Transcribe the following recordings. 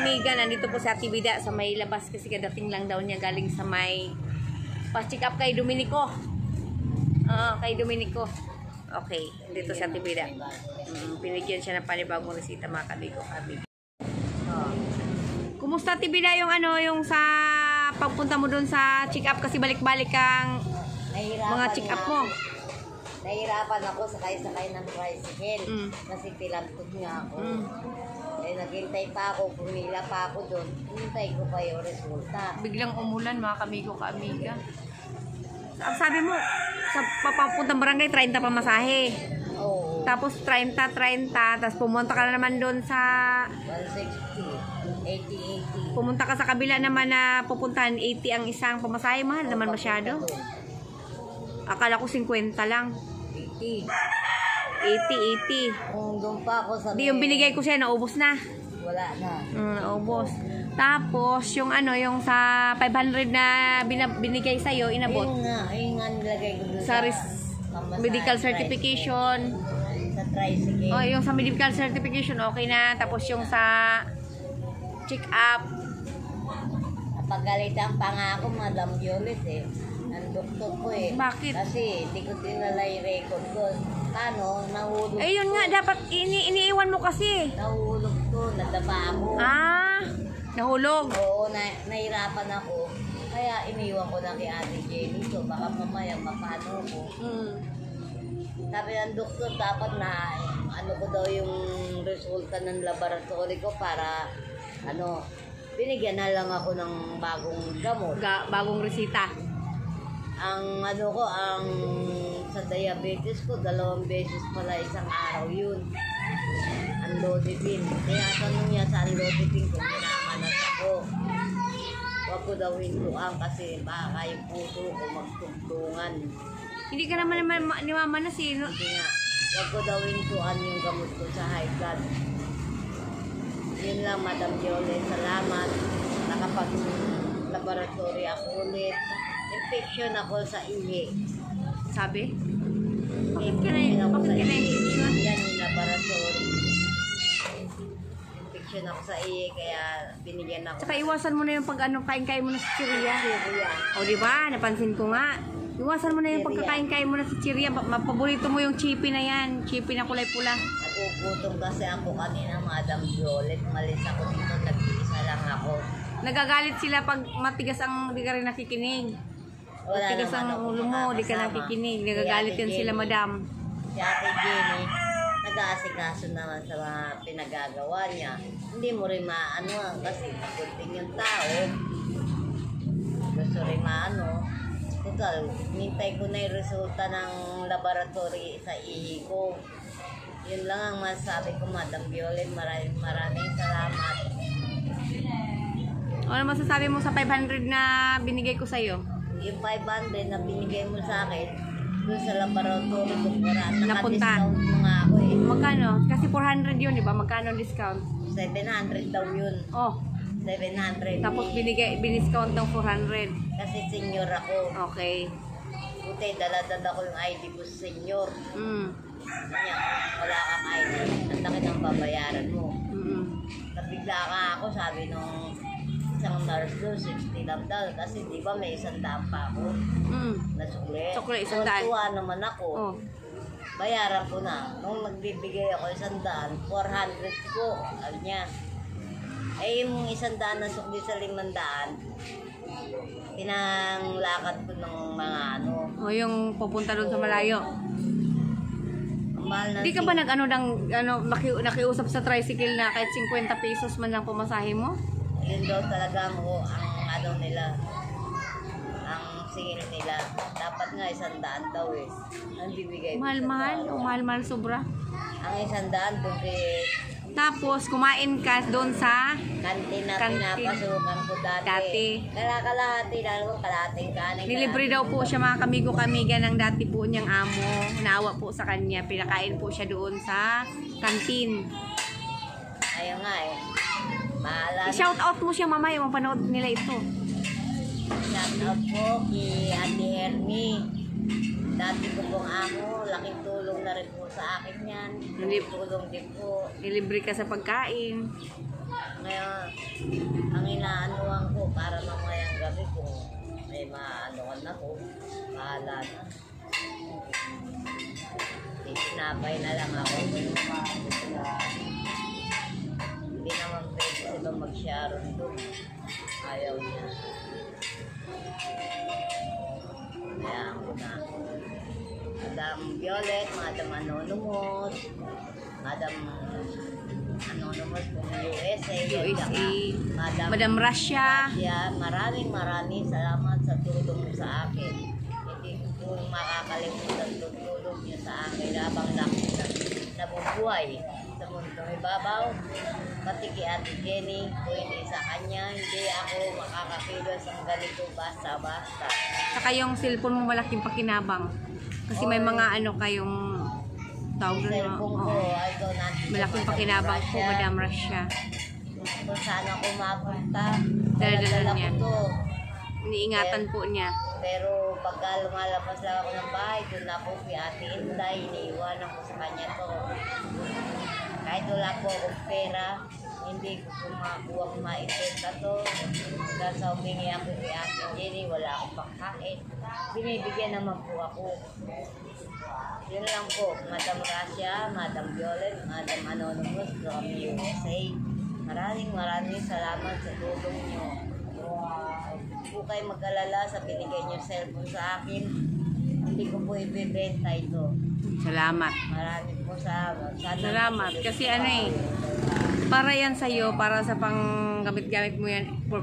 amiga, nandito po sa Ate Bida sa may labas kasi kadating lang daw niya galing sa may pa-check up kay Dominico. Kay Dominico. Okay, dito sa Ate Bida. Pinigyan siya ng panibagong resita mga kabigo. Kumusta Ate Bida yung ano, yung sa pagpunta mo doon sa check up kasi balik-balik ang mga check up mo? Nahirapan ako sakay-sakay ng tricycle kasi tilantod nga ako. Eh, naghintay pa ako, pumila pa ako doon. Hintay ko pa yung resulta. Biglang umulan mga kamigo ka-amiga. Sabi mo, sa papapuntang barangay, 30 pa masahe. Oo. Tapos 30, tapos pumunta ka na naman doon sa 160, 80. pumunta ka sa kabila naman na pupuntahan 80 ang isang pamasahe. Mahal naman masyado. Akala ko 50 lang. 80. Kung doon pa ako sa... Di yung binigay ko sa'yo, naubos na. Wala na. Naubos. Tapos, yung ano, yung sa 500 na binigay sa'yo, inabot. Ayun nga nilagay ko doon Sa medical certification. Sa tricycle. Oh, yung sa medical certification, okay na. Tapos yung sa check-up. Napagalitan pa nga ako, Madam Violet ang doktor ko Bakit? Kasi hindi ko dinala yung record ko. Paano? Nahulog Eh, yun nga, dapat iniiwan mo kasi. Nahulog ko, nadapa ako. Nahulog. Oo, nahirapan ako. Kaya iniwan ko na kay Ate Jenny. So, baka mamaya mapano ko. Sabi ng doktor, dapat na ano ko daw yung resulta ng laboratory ko para binigyan na lang ako ng bagong gamot. Bagong resita. Ang sa diabetes ko, 2 beses pala isang araw yun. Ang Lodipin. Kaya tanong niya sa Lodipin kung minamanas ako. Huwag ko daw hintuan kasi baka yung puso ko magtugtungan. Hindi ka naman nimamanas eh. No? Hindi nga. Huwag ko daw hintuan yung gamot ko sa high blood. Yun lang, Madam Violet. Salamat. Nakapag-laboratory ako ulit. Infection ako sa ihi. Sabi? Bakit ka Infection na-infection? Yan yung laboratory. Infection ako sa ihi, kaya binigyan ako. Tsaka iwasan mo na yung kain-kain mo na sa chirya. Chirya. O diba? Napansin ko nga. Iwasan mo na yung pagkakain-kain mo na sa chirya. Mapaborito mo yung chippy na yan. Chippy na kulay pula. Nagugutom kasi ako kanina, Madam Violet. Malis ako dito, nag-iisa lang ako. Nagagalit sila pag matigas ang di ka rin nakikinig. Matigas ang ulo mo, di ka nakikinig. Nagagalit yan sila, madam. Si Ate Jenny, nag-aasikaso naman sa mga pinagagawa niya. Hindi mo rin maano kasi pagpunting yung tao. Gusto rin maano. Total, nintay ko na yung resulta ng laboratory sa ihi ko. Yun lang ang masasabi ko, Madam Violet. Maraming salamat. Ano masasabi mo sa 500 na binigay ko sa'yo? Yung 500 na binigay mo sa akin, doon sa laboratory ko Napunta. Naka-discount mo nga ako Magkano? Kasi 400 yun, di ba? Magkano discount? 700 daw yun. Oh. 700. Tapos biniscount ng 400. Kasi senior ako. Okay. Buti, dala-dala ko yung ID ko sa senior. Kanya, wala kang ID. Ang laki ng babayaran mo. Nabigla ka ako, sabi nung isang nurse doon, 60 lang daw. Kasi di ba may 100 pa ako. Nasukli. Sukli, 100. Tuwa naman ako. Bayaran ko na. Nung nagbibigay ako 100, 400 ko. Alam niya. Eh, yung 100 na sukli sa 500, pinanglakad ko ng mga O, yung pupunta doon sa malayo. Mahal na. Di ka ba nakiusap sa tricycle na kahit 50 pesos man lang pumasahe mo? Yun daw talaga ang nila, ang singil nila. Dapat nga 100 daw ang bibigay ko. Mahal sobra. Ang 100 doon Tapos, kumain ka doon sa kantin na pinapasukan ko dati. Kalahati lang, kalahating kanin. Nilibre daw po siya mga kamigo-kamiga ng dati po niyang amo. Naawa po sa kanya. Pinakain po siya doon sa kantin. Ayun nga I-shout out mo siya mamaya, mapanood nila ito. Shout out po kay Ate Hermie. Dati ko pong amo, laking tulong na rin po sa akin yan. Tulong din po. Nilibre ka sa pagkain. Ngayon, ang inaanuhan ko para mamayang gabi kung may maanuhan ako, bahala na. Tinapay na lang ako. Hindi naman pwede sila mag-sharon doon. Ayaw niya. Kaya ako na. Madam Violet, Madam Anonymous, Madam Anonymous kung USA, Madam Russia. Maraming salamat sa tulong mo sa akin. Hindi ko makakalimutan yung tulong niyo sa akin habang nabubuhay sa mundong ibabaw. Pati kay Ate Jenny, kung hindi sa kanya, hindi ako makakakilos ang ganito basta-basta. Saka yung cellphone mo malaking pakinabang. Kasi may mga ano kayong tawag doon. Cellphone ko, ito nandito. Malaking pakinabang po, Madam Russia. Kung saan ako mapunta, Dala-dala ko niya. to. Iniingatan po niya. Pero pagka lumalabas lang ako ng bahay, doon ako kay Ate Inday, iniiwanan ko sa kanya to. Kahit wala po akong pera, hindi ko po makakuha kung maipenta to. Dahil sa humingi ako kay Ate Jenny, wala akong pagkain. Binibigyan naman po ako. Yun lang po, Madam Russia, Madam Violet, Madam Anonymous from USA. Maraming salamat sa tulong nyo. Hindi po kayo mag-alala sa binigay nyo cellphone sa akin. Hindi ko po ibibenta ito. Salamat. Maraming po salamat. Salamat. Kasi ano eh, para yan sa'yo, para sa pang gamit-gamit mo yan for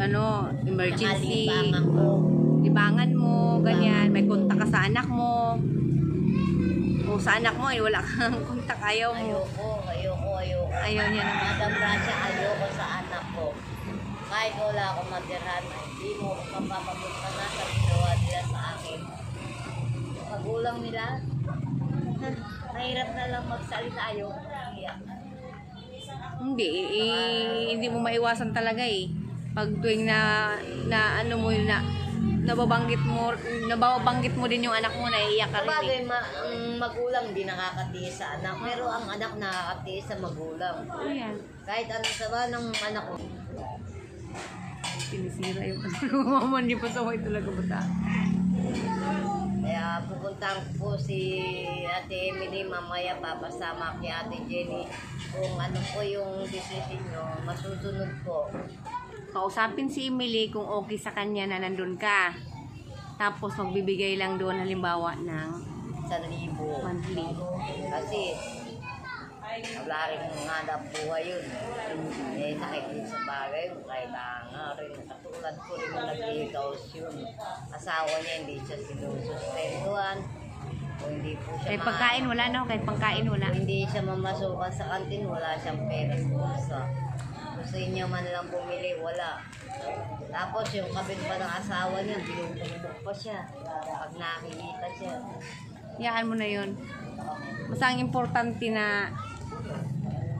ano, emergency. Nakalibangan ko. Libangan mo, ganyan. May kontak ka sa anak mo. O sa anak mo, wala kang kontak, ayaw mo. Ayoko. Ayaw niya naman. Madam Russia, ayoko sa anak ko. Kahit wala akong matirhan, hindi mo ako mapapapunta na sa ginawa nila sa akin. Magulang nila, mahirap na lang magsalita, ayoko na iyak. Hindi mo maiwasan talaga eh. Pag tuwing na ano mo yun na nababanggit mo din yung anak mo, naiiyak ka rin. Sabagay, ang magulang di nakakatiis sa anak, pero ang anak nakakatiis sa magulang. Oo yan. Kahit ano sama ng anak ko. Sinisira yung mama, hindi pa saway talaga bata. Kaya pupuntahan ko po si Ate Emily mamaya, papasama kay Ate Jenny. Kung ano po yung decision nyo, masusunod po. Kausapin si Emily kung okay sa kanya na nandun ka. Tapos magbibigay lang doon halimbawa ng 1,000 monthly. Kasi wala rin hanap buhay yun. Eh, nakikita sa bagay, kailangan rin. Katulad ko rin yung nag-i-house yun. Asawa niya, hindi siya sinusustentuhan. O hindi po siya Kahit pagkain wala, no? Kahit pagkain wala. Kung hindi siya mamasukan sa kantin, wala siyang pera sa bulsa. Gusto niya man lang bumili, wala. Tapos yung kabit pa ng asawa niya, binubulbog pa siya. Pag nakikita siya. Iyaan mo na yun. Basta ang importante na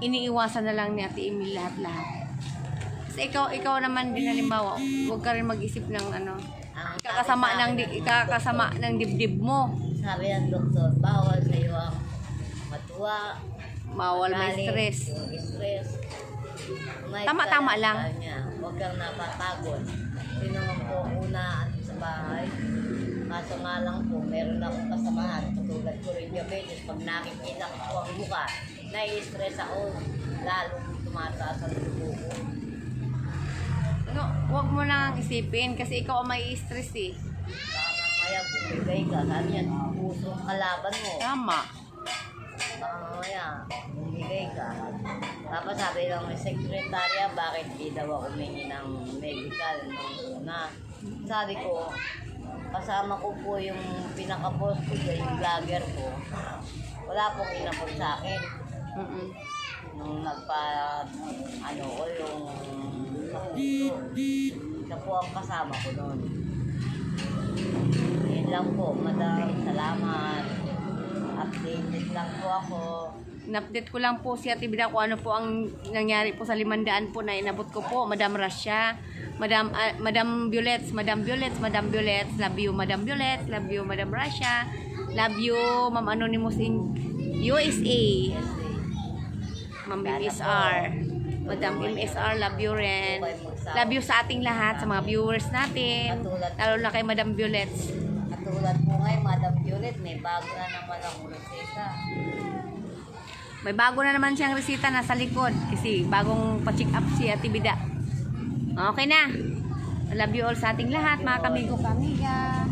iniiwasan na lang ni Ate Emily lahat-lahat. Kasi ikaw naman din halimbawa, huwag ka rin mag-isip ng ano, ikakasama ng dibdib mo. Sabi ng doktor, bawal sa iyo ang matuwa, Bawal may stress. yung stress. Tama-tama lang. Huwag kang napapagod. Hindi naman po una sa bahay. Kaso nga lang po, meron akong kasamahan. Katulad ko rin diabetes. Pag nakikita ko ang mukha, nai-stress ako. Lalo tumataas ang dugo ko. Ano, huwag mo lang isipin kasi ikaw ang may stress eh. Baka mamaya bumigay ka. Sabi yan, pusong kalaban mo. Tama. Baka mamaya bumigay ka. Tapos sabi lang may sekretarya, bakit di daw ako humingi ng medical nung una. Sabi ko, kasama ko po yung pinaka-boss ko dyan, yung vlogger ko. Wala pong inapot sa akin. Nung ano ko yung nakuto. Siya po ang kasama ko noon. Yun lang po, madam, salamat. Updated lang po ako. In-update ko lang po si Ate Bida kung ano po ang nangyari po sa 500 po na inabot ko po. Madam Russia, Madam Violets, love you Madam Violets, love you Madam Russia, love you Ma'am Anonymous in USA, Ma'am BBSR. Madam MSR, love you rin. Love you sa ating lahat, sa mga viewers natin. Lalo na kay Madam Violet. Katulad po ngayon, Madam Violet, may bago na naman akong reseta. May bago na naman siyang resita nasa likod. Kasi bagong pa-check up si Ate Bida. Okay na. Love you all sa ating lahat, mga kamigo kamiga.